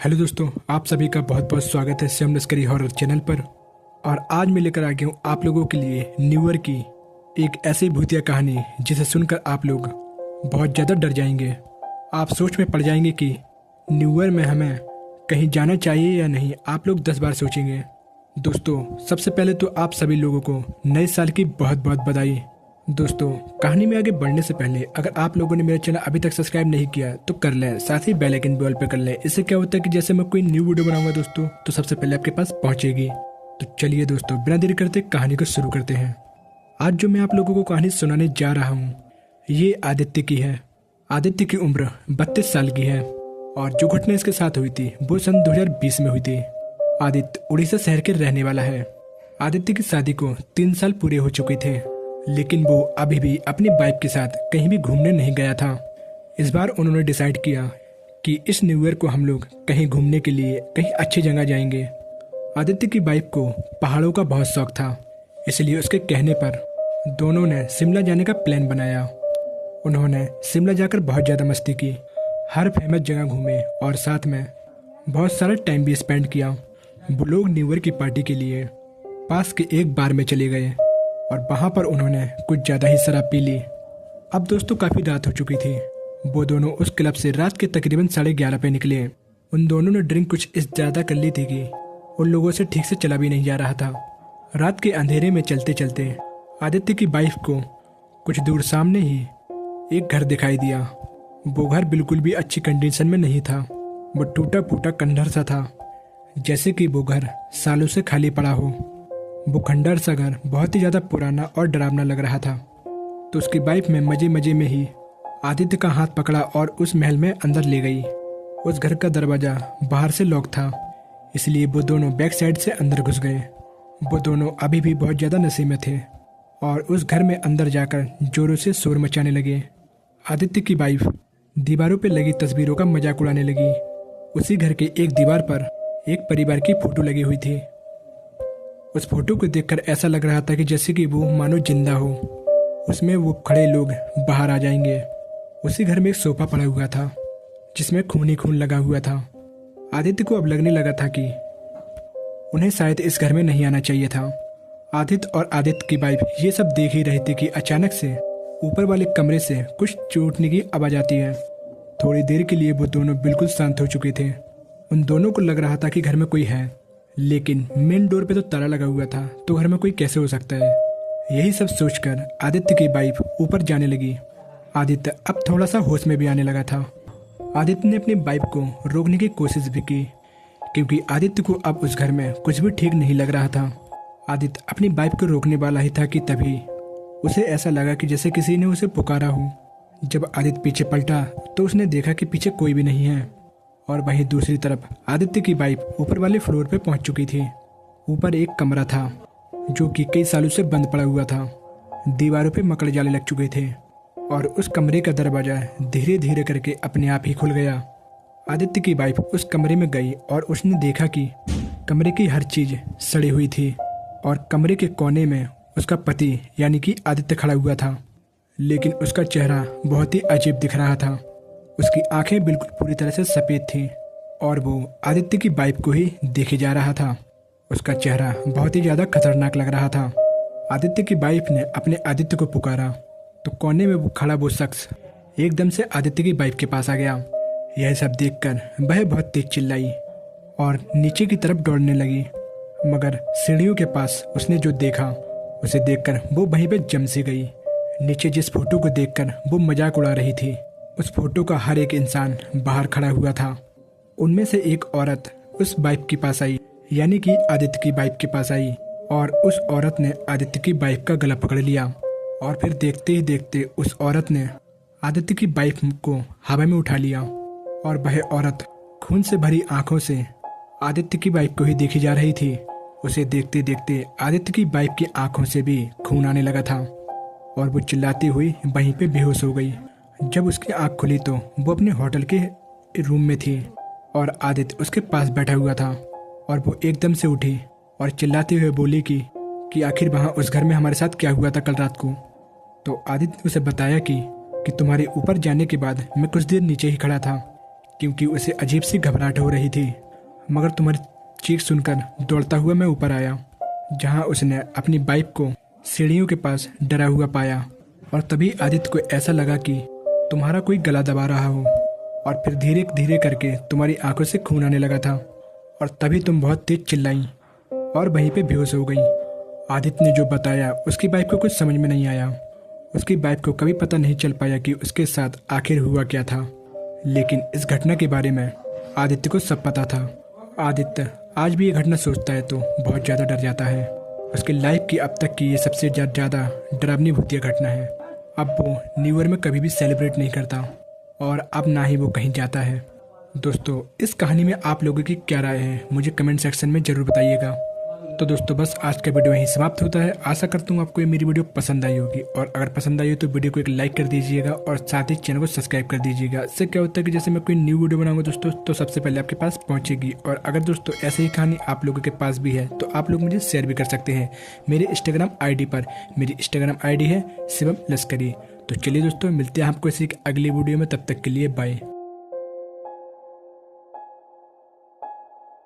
Hello दोस्तों, आप सभी का बहुत बहुत स्वागत है श्याम लश्करी हॉरर चैनल पर। और आज मैं लेकर आ गया हूँ आप लोगों के लिए न्यू ईयर की एक ऐसी भूतिया कहानी जिसे सुनकर आप लोग बहुत ज़्यादा डर जाएंगे। आप सोच में पड़ जाएंगे कि न्यू ईयर में हमें कहीं जाना चाहिए या नहीं। आप लोग 10 बार सोचेंगे। दोस्तों, सबसे पहले तो आप सभी लोगों को नए साल की बहुत बहुत बधाई। दोस्तों, कहानी में आगे बढ़ने से पहले अगर आप लोगों ने मेरा चैनल अभी तक सब्सक्राइब नहीं किया तो कर लें, साथ ही बेल आइकन भी ऑल पे कर लें। इससे क्या होता है कि जैसे मैं कोई न्यू वीडियो बनाऊंगा दोस्तों तो सबसे पहले आपके पास पहुंचेगी। तो चलिए दोस्तों, बिना देरी करते कहानी को शुरू करते हैं। आज जो मैं आप लोगों को कहानी सुनाने जा रहा हूँ ये आदित्य की है। आदित्य की उम्र 32 साल की है और जो घटना इसके साथ हुई थी वो सन 2020 में हुई थी। आदित्य उड़ीसा शहर के रहने वाला है। आदित्य की शादी को 3 साल पूरे हो चुके थे, लेकिन वो अभी भी अपनी बाइक के साथ कहीं भी घूमने नहीं गया था। इस बार उन्होंने डिसाइड किया कि इस न्यू ईयर को हम लोग कहीं घूमने के लिए कहीं अच्छी जगह जाएंगे। आदित्य की बाइक को पहाड़ों का बहुत शौक था, इसलिए उसके कहने पर दोनों ने शिमला जाने का प्लान बनाया। उन्होंने शिमला जाकर बहुत ज़्यादा मस्ती की, हर फेमस जगह घूमे और साथ में बहुत सारा टाइम भी स्पेंड किया। वो लोग न्यू ईयर की पार्टी के लिए पास के एक बार में चले गए और वहाँ पर उन्होंने कुछ ज़्यादा ही शराब पी ली। अब दोस्तों काफ़ी रात हो चुकी थी। वो दोनों उस क्लब से रात के तकरीबन 11:30 पे निकले। उन दोनों ने ड्रिंक कुछ इस ज़्यादा कर ली थी कि उन लोगों से ठीक से चला भी नहीं जा रहा था। रात के अंधेरे में चलते चलते आदित्य की बाइक को कुछ दूर सामने ही एक घर दिखाई दिया। वो घर बिल्कुल भी अच्छी कंडीशन में नहीं था। वो टूटा फूटा खंडहर सा था, जैसे कि वो घर सालों से खाली पड़ा हो। वो खंडहर सा घर बहुत ही ज़्यादा पुराना और डरावना लग रहा था। तो उसकी बाइक में मजे मजे में ही आदित्य का हाथ पकड़ा और उस महल में अंदर ले गई। उस घर का दरवाज़ा बाहर से लॉक था, इसलिए वो दोनों बैक साइड से अंदर घुस गए। वो दोनों अभी भी बहुत ज़्यादा नशे में थे और उस घर में अंदर जाकर जोरों से शोर मचाने लगे। आदित्य की वाइफ दीवारों पर लगी तस्वीरों का मजाक उड़ाने लगी। उसी घर के एक दीवार पर एक परिवार की फोटो लगी हुई थी। उस फोटो को देखकर ऐसा लग रहा था कि जैसे कि वो मानो जिंदा हो। उसमें वो खड़े लोग बाहर आ जाएंगे। उसी घर में एक सोफा पड़ा हुआ था जिसमें खून ही खून लगा हुआ था। आदित्य को अब लगने लगा था कि उन्हें शायद इस घर में नहीं आना चाहिए था। आदित्य और आदित्य की वाइफ ये सब देख ही रहे थे कि अचानक से ऊपर वाले कमरे से कुछ चोटने की आवाज़ आती है। थोड़ी देर के लिए वो दोनों बिल्कुल शांत हो चुके थे। उन दोनों को लग रहा था कि घर में कोई है, लेकिन मेन डोर पे तो ताला लगा हुआ था, तो घर में कोई कैसे हो सकता है। यही सब सोचकर आदित्य की वाइफ ऊपर जाने लगी। आदित्य अब थोड़ा सा होश में भी आने लगा था। आदित्य ने अपनी बाइक को रोकने की कोशिश भी की, क्योंकि आदित्य को अब उस घर में कुछ भी ठीक नहीं लग रहा था। आदित्य अपनी बाइक को रोकने वाला ही था कि तभी उसे ऐसा लगा कि जैसे किसी ने उसे पुकारा हो। जब आदित्य पीछे पलटा तो उसने देखा कि पीछे कोई भी नहीं है। और वहीं दूसरी तरफ आदित्य की बाइक ऊपर वाले फ्लोर पे पहुंच चुकी थी। ऊपर एक कमरा था जो कि कई सालों से बंद पड़ा हुआ था। दीवारों पे मकड़ जाले लग चुके थे और उस कमरे का दरवाजा धीरे धीरे करके अपने आप ही खुल गया। आदित्य की बाइक उस कमरे में गई और उसने देखा कि कमरे की हर चीज सड़ी हुई थी और कमरे के कोने में उसका पति यानी कि आदित्य खड़ा हुआ था। लेकिन उसका चेहरा बहुत ही अजीब दिख रहा था। उसकी आंखें बिल्कुल पूरी तरह से सफ़ेद थीं और वो आदित्य की बाइक को ही देखे जा रहा था। उसका चेहरा बहुत ही ज़्यादा खतरनाक लग रहा था। आदित्य की बाइक ने अपने आदित्य को पुकारा तो कोने में वो खड़ा वो शख्स एकदम से आदित्य की बाइक के पास आ गया। यह सब देखकर वह बहुत तेज चिल्लाई और नीचे की तरफ दौड़ने लगी, मगर सीढ़ियों के पास उसने जो देखा उसे देखकर वो वहीं पे जम सी गई। नीचे जिस फोटो को देखकर वो मजाक उड़ा रही थी, उस फोटो का हर एक इंसान बाहर खड़ा हुआ था। उनमें से एक औरत उस बाइक के पास आई, यानी कि आदित्य की बाइक के पास आई और उस औरत ने आदित्य की बाइक का गला पकड़ लिया। और फिर देखते ही देखते उस औरत ने आदित्य की बाइक को हवा में उठा लिया और वह औरत खून से भरी आंखों से आदित्य की बाइक को ही देखी जा रही थी। उसे देखते देखते आदित्य की बाइक की आंखों से भी खून आने लगा था और वो चिल्लाती हुई वहीं पे बेहोश हो गई। जब उसकी आंख खुली तो वो अपने होटल के रूम में थी और आदित्य उसके पास बैठा हुआ था। और वो एकदम से उठी और चिल्लाते हुए बोली कि आखिर वहाँ उस घर में हमारे साथ क्या हुआ था कल रात को। तो आदित्य ने उसे बताया कि तुम्हारे ऊपर जाने के बाद मैं कुछ देर नीचे ही खड़ा था, क्योंकि उसे अजीब सी घबराहट हो रही थी। मगर तुम्हारी चीख सुनकर दौड़ता हुआ मैं ऊपर आया, जहाँ उसने अपनी बाइक को सीढ़ियों के पास डरा हुआ पाया। और तभी आदित्य को ऐसा लगा कि तुम्हारा कोई गला दबा रहा हो, और फिर धीरे धीरे करके तुम्हारी आंखों से खून आने लगा था। और तभी तुम बहुत तेज चिल्लाई और वहीं पे बेहोश हो गई। आदित्य ने जो बताया उसकी वाइफ को कुछ समझ में नहीं आया। उसकी वाइफ को कभी पता नहीं चल पाया कि उसके साथ आखिर हुआ क्या था, लेकिन इस घटना के बारे में आदित्य को सब पता था। आदित्य आज भी ये घटना सोचता है तो बहुत ज़्यादा डर जाता है। उसकी लाइफ की अब तक की ये सबसे ज़्यादा डरावनी भूतिया घटना है। अब वो न्यू ईयर में कभी भी सेलिब्रेट नहीं करता, और अब ना ही वो कहीं जाता है। दोस्तों, इस कहानी में आप लोगों की क्या राय है मुझे कमेंट सेक्शन में ज़रूर बताइएगा। तो दोस्तों, बस आज का वीडियो यहीं समाप्त होता है। आशा करता हूँ आपको ये मेरी वीडियो पसंद आई होगी, और अगर पसंद आई हो तो वीडियो को एक लाइक कर दीजिएगा और साथ ही चैनल को सब्सक्राइब कर दीजिएगा। इससे क्या होता है कि जैसे मैं कोई न्यू वीडियो बनाऊंगा दोस्तों, तो सबसे पहले आपके पास पहुंचेगी। और अगर दोस्तों ऐसे ही कहानी आप लोगों के पास भी है तो आप लोग मुझे शेयर भी कर सकते हैं मेरे इंस्टाग्राम ID पर। मेरी इंस्टाग्राम ID है शिवम लश्करी। तो चलिए दोस्तों, मिलते हैं आपको इसी अगली वीडियो में। तब तक के लिए बाय।